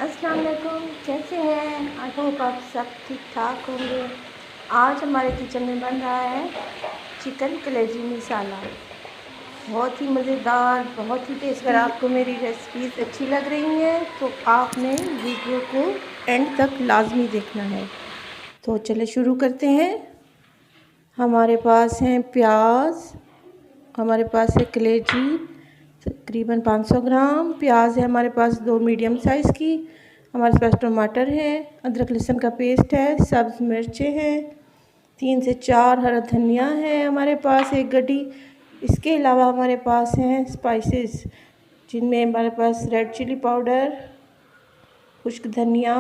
अस्सलाम वालेकुम, कैसे हैं? आई होप आप सब ठीक ठाक होंगे। आज हमारे किचन में बन रहा है चिकन कलेजी मसाला। बहुत ही मज़ेदार, बहुत ही टेस्टी। अगर आपको मेरी रेसिपीज़ अच्छी लग रही हैं तो आपने वीडियो को एंड तक लाजमी देखना है। तो चले शुरू करते हैं। हमारे पास हैं प्याज, हमारे पास है कलेजी तकरीबन 500 ग्राम, प्याज है हमारे पास 2 मीडियम साइज़ की, हमारे पास टमाटर है, अदरक लहसुन का पेस्ट है, सब्ज़ मिर्चें हैं, 3 से 4 हरा धनिया है हमारे पास 1 गड्डी। इसके अलावा हमारे पास हैं स्पाइसेस, जिनमें हमारे पास रेड चिली पाउडर, खुश्क धनिया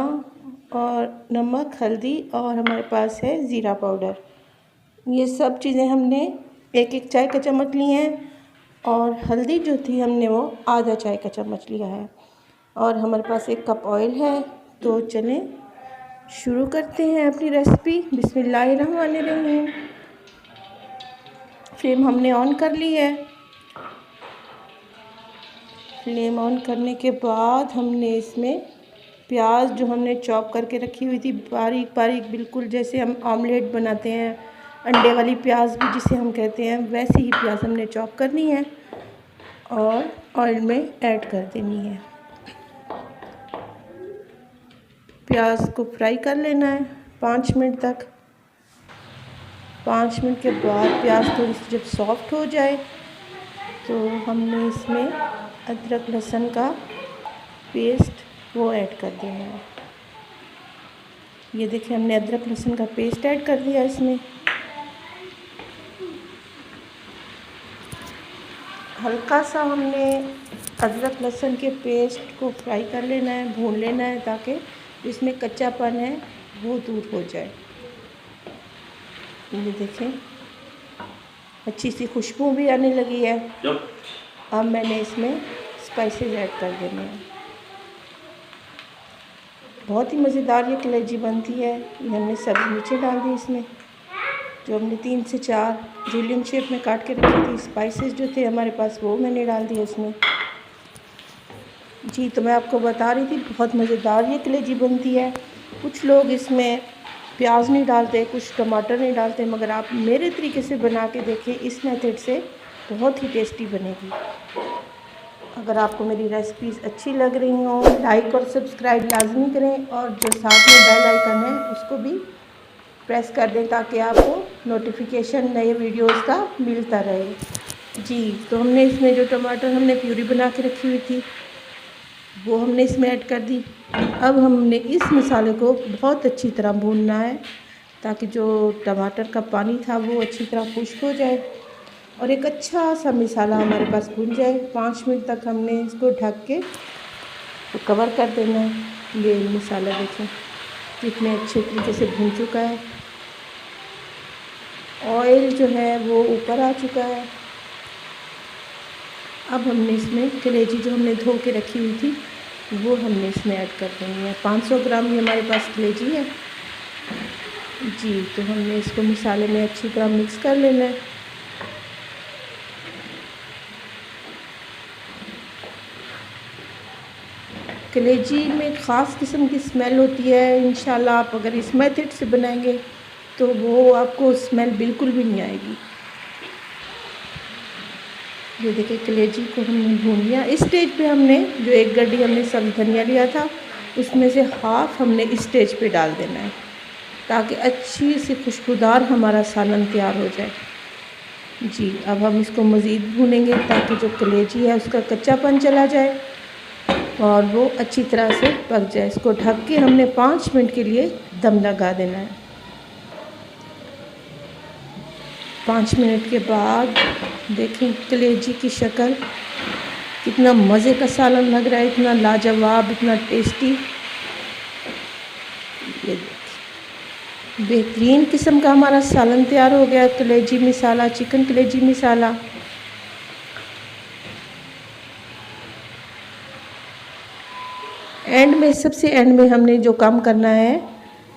और नमक, हल्दी और हमारे पास है ज़ीरा पाउडर। ये सब चीज़ें हमने 1-1 चाय का चम्मच ली हैं और हल्दी जो थी हमने वो आधा चाय का चम्मच लिया है और हमारे पास 1 कप ऑयल है। तो चलें शुरू करते हैं अपनी रेसिपी। बिस्मिल्लाहिर्रहमानिर्रहीम। फ्लेम हमने ऑन कर ली है। फ्लेम ऑन करने के बाद हमने इसमें प्याज जो हमने चॉप करके रखी हुई थी बारीक बारीक, बिल्कुल जैसे हम ऑमलेट बनाते हैं, अंडे वाली प्याज भी जिसे हम कहते हैं, वैसे ही प्याज हमने चॉप करनी है और ऑयल में ऐड कर देनी है। प्याज को फ्राई कर लेना है 5 मिनट तक। 5 मिनट के बाद प्याज थोड़ी सी जब सॉफ्ट हो जाए तो हमने इसमें अदरक लहसुन का पेस्ट वो ऐड कर देना है। ये देखिए हमने अदरक लहसुन का पेस्ट ऐड कर दिया इसमें। हल्का सा हमने अदरक लहसुन के पेस्ट को फ्राई कर लेना है, भून लेना है, ताकि इसमें कच्चापन है वो दूर हो जाए। ये देखें अच्छी सी खुशबू भी आने लगी है। अब मैंने इसमें स्पाइसेस ऐड कर देने हैं। बहुत ही मज़ेदार ये कलेजी बनती है। ये हमने सब्ज़ी नीचे डाल दी इसमें, जो हमने 3 से 4 जूलियन शेप में काट के रखी थी। स्पाइसेस जो थे हमारे पास वो मैंने डाल दिए इसमें। जी, तो मैं आपको बता रही थी बहुत मज़ेदार ये कलेजी बनती है। कुछ लोग इसमें प्याज नहीं डालते, कुछ टमाटर नहीं डालते, मगर आप मेरे तरीके से बना के देखें, इस मेथड से बहुत ही टेस्टी बनेगी। अगर आपको मेरी रेसिपीज़ अच्छी लग रही हों, लाइक और सब्सक्राइब लाजमी करें और जो साथ में बेल आइकन है उसको भी प्रेस कर दें, ताकि आपको नोटिफिकेशन नए वीडियोस का मिलता रहे। जी, तो हमने इसमें जो टमाटर हमने प्यूरी बना के रखी हुई थी वो हमने इसमें ऐड कर दी। अब हमने इस मसाले को बहुत अच्छी तरह भूनना है, ताकि जो टमाटर का पानी था वो अच्छी तरह खुश्क हो जाए और एक अच्छा सा मसाला हमारे पास भून जाए। 5 मिनट तक हमने इसको ढक के तो कवर कर देना है। ये मसाला देखें कितने अच्छे तरीके से भून चुका है, ऑयल जो है वो ऊपर आ चुका है। अब हमने इसमें कलेजी जो हमने धो के रखी हुई थी वो हमने इसमें ऐड कर देनी है। 500 ग्राम ये हमारे पास कलेजी है। जी, तो हमने इसको मसाले में अच्छी तरह मिक्स कर लेना है। कलेजी में ख़ास किस्म की स्मेल होती है। इंशाल्लाह आप अगर इस मेथड से बनाएंगे तो वो आपको स्मेल बिल्कुल भी नहीं आएगी। ये देखिए कलेजी को हमने भून लिया। इस स्टेज पे हमने जो 1 गड्डी हमने सब्ज़ धनिया लिया था उसमें से हाफ़ हमने इस स्टेज पे डाल देना है, ताकि अच्छी सी खुशबूदार हमारा सालन तैयार हो जाए। जी, अब हम इसको मज़ीद भूनेंगे ताकि जो कलेजी है उसका कच्चापन चला जाए और वो अच्छी तरह से पक जाए। इसको ढक के हमने 5 मिनट के लिए दम लगा देना है। 5 मिनट के बाद देखें कलेजी की शक्ल, कितना मज़े का सालन लग रहा है, इतना लाजवाब, इतना टेस्टी। ये देखिए बेहतरीन किस्म का हमारा सालन तैयार हो गया, कलेजी मसाला, चिकन कलेजी मसाला। एंड में, सबसे एंड में हमने जो काम करना है,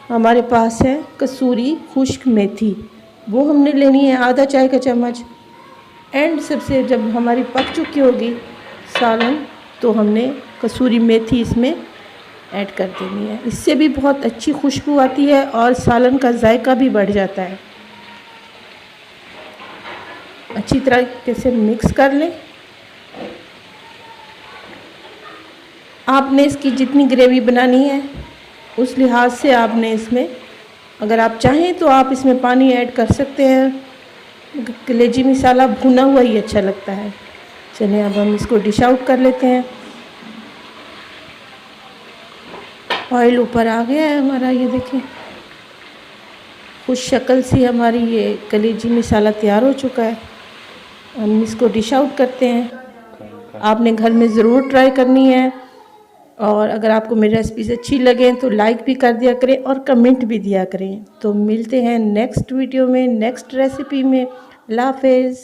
हमारे पास है कसूरी खुश्क मेथी, वो हमने लेनी है आधा चाय का चम्मच। एंड सबसे जब हमारी पक चुकी होगी सालन, तो हमने कसूरी मेथी इसमें ऐड कर देनी है। इससे भी बहुत अच्छी खुशबू आती है और सालन का जायका भी बढ़ जाता है। अच्छी तरह से मिक्स कर लें। आपने इसकी जितनी ग्रेवी बनानी है उस लिहाज से आपने इसमें, अगर आप चाहें तो आप इसमें पानी ऐड कर सकते हैं। कलेजी मसाला भुना हुआ ही अच्छा लगता है। चलिए अब हम इसको डिश आउट कर लेते हैं। ऑयल ऊपर आ गया है हमारा, ये देखिए खुश शक्ल सी हमारी ये कलेजी मसाला तैयार हो चुका है। हम इसको डिश आउट करते हैं। आपने घर में ज़रूर ट्राई करनी है, और अगर आपको मेरी रेसिपीज़ अच्छी लगे तो लाइक भी कर दिया करें और कमेंट भी दिया करें। तो मिलते हैं नेक्स्ट वीडियो में, नेक्स्ट रेसिपी में। अल्लाह हाफ़िज़।